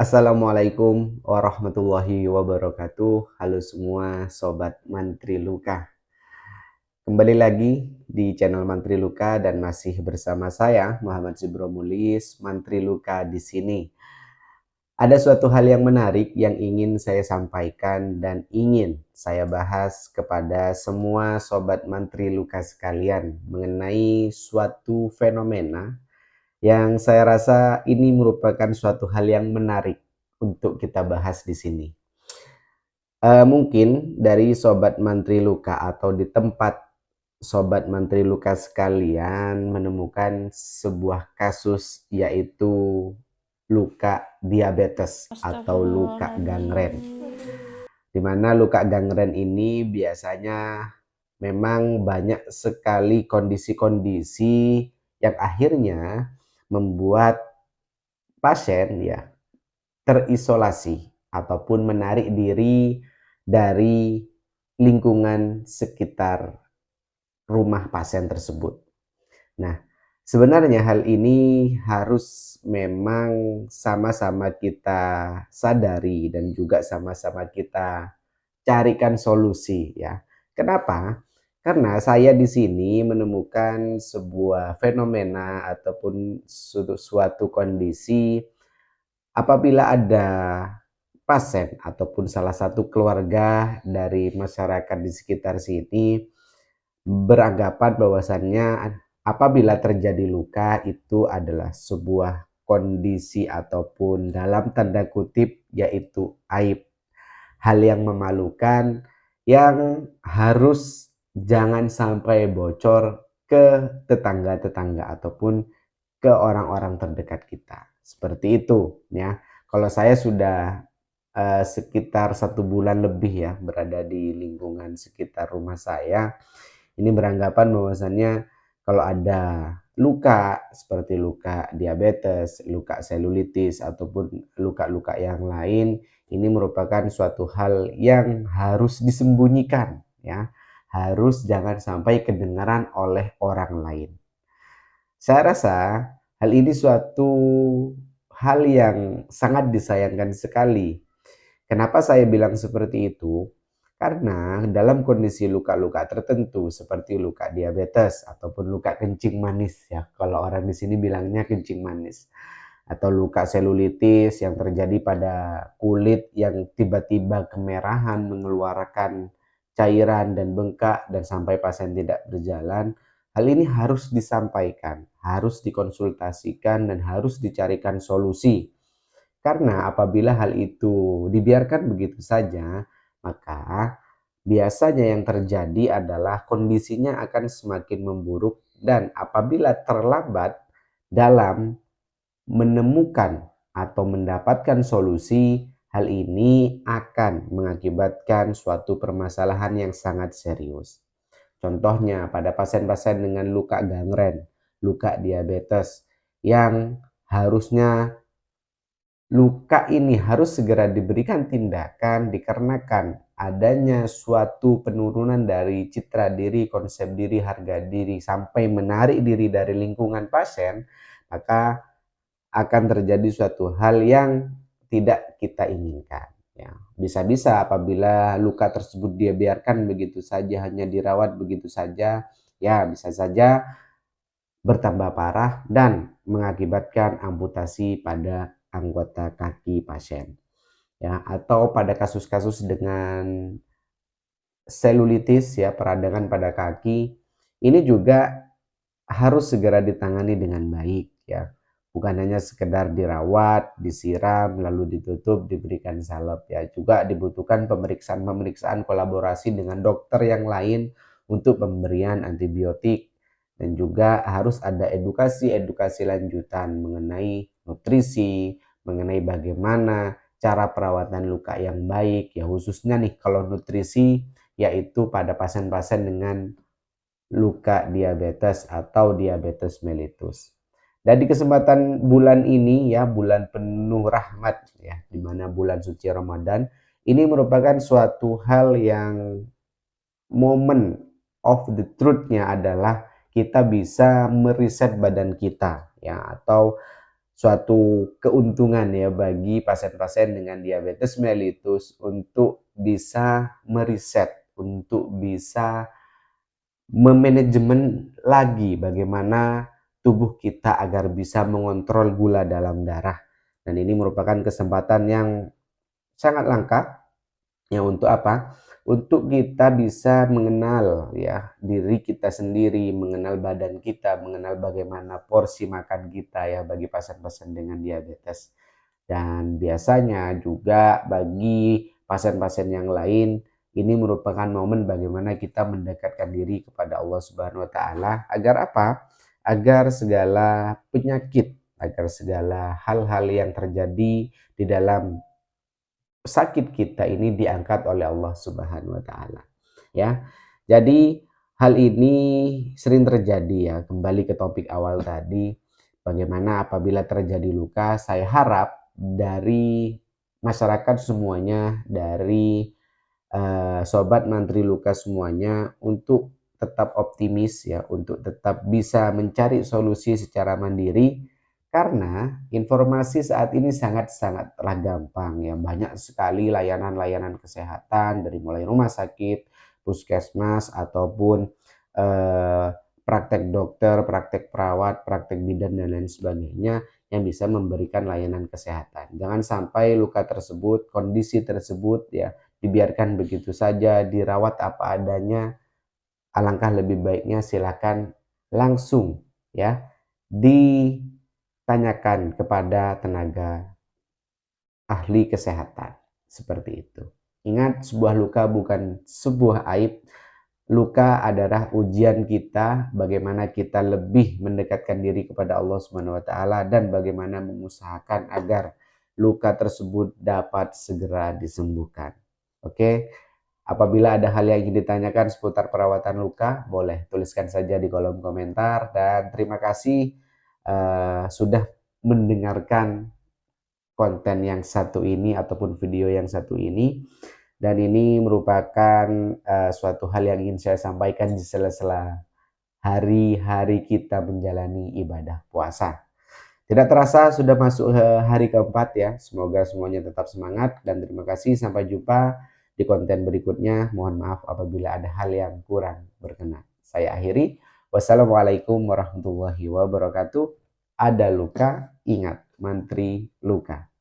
Assalamualaikum warahmatullahi wabarakatuh. Halo semua Sobat Mantri Luka. Kembali lagi di channel Mantri Luka dan masih bersama saya Muhammad Zibromulis, Mantri Luka di sini. Ada suatu hal yang menarik yang ingin saya sampaikan dan ingin saya bahas kepada semua Sobat Mantri Luka sekalian mengenai suatu fenomena yang saya rasa ini merupakan suatu hal yang menarik untuk kita bahas di sini. Mungkin dari Sobat Mantri Luka atau di tempat Sobat Mantri Luka sekalian menemukan sebuah kasus yaitu luka diabetes atau luka gangren. Di mana luka gangren ini biasanya memang banyak sekali kondisi-kondisi yang akhirnya membuat pasien ya terisolasi ataupun menarik diri dari lingkungan sekitar rumah pasien tersebut. Nah, sebenarnya hal ini harus memang sama-sama kita sadari dan juga sama-sama kita carikan solusi ya. Kenapa? Karena saya di sini menemukan sebuah fenomena ataupun suatu kondisi apabila ada pasien ataupun salah satu keluarga dari masyarakat di sekitar sini beranggapan bahwasannya apabila terjadi luka itu adalah sebuah kondisi ataupun dalam tanda kutip yaitu aib, hal yang memalukan yang harus jangan sampai bocor ke tetangga-tetangga ataupun ke orang-orang terdekat kita. Seperti itu ya. Kalau saya sudah sekitar 1 bulan lebih ya berada di lingkungan sekitar rumah saya, ini beranggapan bahwasannya kalau ada luka seperti luka diabetes, luka selulitis ataupun luka-luka yang lain, ini merupakan suatu hal yang harus disembunyikan ya. Harus jangan sampai kedengaran oleh orang lain. Saya rasa hal ini suatu hal yang sangat disayangkan sekali. Kenapa saya bilang seperti itu? Karena dalam kondisi luka-luka tertentu seperti luka diabetes ataupun luka kencing manis ya, kalau orang di sini bilangnya kencing manis, atau luka selulitis yang terjadi pada kulit yang tiba-tiba kemerahan, mengeluarkan cairan dan bengkak dan sampai pasien tidak berjalan. Hal ini harus disampaikan, harus dikonsultasikan dan harus dicarikan solusi. Karena apabila hal itu dibiarkan begitu saja, maka biasanya yang terjadi adalah kondisinya akan semakin memburuk dan apabila terlambat dalam menemukan atau mendapatkan solusi, hal ini akan mengakibatkan suatu permasalahan yang sangat serius. Contohnya pada pasien-pasien dengan luka gangren, luka diabetes yang harusnya luka ini harus segera diberikan tindakan dikarenakan adanya suatu penurunan dari citra diri, konsep diri, harga diri, sampai menarik diri dari lingkungan pasien, maka akan terjadi suatu hal yang tidak kita inginkan. Ya, bisa-bisa apabila luka tersebut dia biarkan begitu saja, hanya dirawat begitu saja, ya bisa saja bertambah parah dan mengakibatkan amputasi pada anggota kaki pasien. Ya, atau pada kasus-kasus dengan selulitis ya, peradangan pada kaki, ini juga harus segera ditangani dengan baik ya. Bukan hanya sekedar dirawat, disiram, lalu ditutup, diberikan salep ya. Juga dibutuhkan pemeriksaan-pemeriksaan kolaborasi dengan dokter yang lain untuk pemberian antibiotik dan juga harus ada edukasi-edukasi lanjutan mengenai nutrisi, mengenai bagaimana cara perawatan luka yang baik ya, khususnya nih kalau nutrisi yaitu pada pasien-pasien dengan luka diabetes atau diabetes mellitus. Dan di kesempatan bulan ini ya, bulan penuh rahmat ya, di mana bulan suci Ramadan, ini merupakan suatu hal yang moment of the truth-nya adalah kita bisa meriset badan kita ya, atau suatu keuntungan ya bagi pasien-pasien dengan diabetes mellitus untuk bisa meriset, untuk bisa memanajemen lagi bagaimana tubuh kita agar bisa mengontrol gula dalam darah. Dan ini merupakan kesempatan yang sangat langka ya untuk apa? Untuk kita bisa mengenal ya diri kita sendiri, mengenal badan kita, mengenal bagaimana porsi makan kita ya bagi pasien-pasien dengan diabetes. Dan biasanya juga bagi pasien-pasien yang lain ini merupakan momen bagaimana kita mendekatkan diri kepada Allah Subhanahu wa taala agar apa? Agar segala penyakit, agar segala hal-hal yang terjadi di dalam sakit kita ini diangkat oleh Allah Subhanahu wa taala. Ya. Jadi hal ini sering terjadi ya. Kembali ke topik awal tadi, bagaimana apabila terjadi luka, saya harap dari masyarakat semuanya, dari sobat mantri luka semuanya untuk tetap optimis ya, untuk tetap bisa mencari solusi secara mandiri karena informasi saat ini sangat-sangatlah gampang ya. Banyak sekali layanan-layanan kesehatan dari mulai rumah sakit, puskesmas ataupun eh, praktek dokter, praktek perawat, praktek bidan dan lain sebagainya yang bisa memberikan layanan kesehatan. Jangan sampai luka tersebut, kondisi tersebut ya dibiarkan begitu saja, dirawat apa adanya. Alangkah lebih baiknya silakan langsung ya ditanyakan kepada tenaga ahli kesehatan. Seperti itu. Ingat, sebuah luka bukan sebuah aib. Luka adalah ujian kita bagaimana kita lebih mendekatkan diri kepada Allah Subhanahu wa taala dan bagaimana mengusahakan agar luka tersebut dapat segera disembuhkan. Oke. Apabila ada hal yang ingin ditanyakan seputar perawatan luka, boleh tuliskan saja di kolom komentar. Dan terima kasih sudah mendengarkan konten yang satu ini ataupun video yang satu ini. Dan ini merupakan suatu hal yang ingin saya sampaikan di sela-sela hari-hari kita menjalani ibadah puasa. Tidak terasa sudah masuk hari keempat ya. Semoga semuanya tetap semangat dan terima kasih. Sampai jumpa di konten berikutnya. Mohon maaf apabila ada hal yang kurang berkenan. Saya akhiri. Wassalamualaikum warahmatullahi wabarakatuh. Ada luka, ingat mantri luka.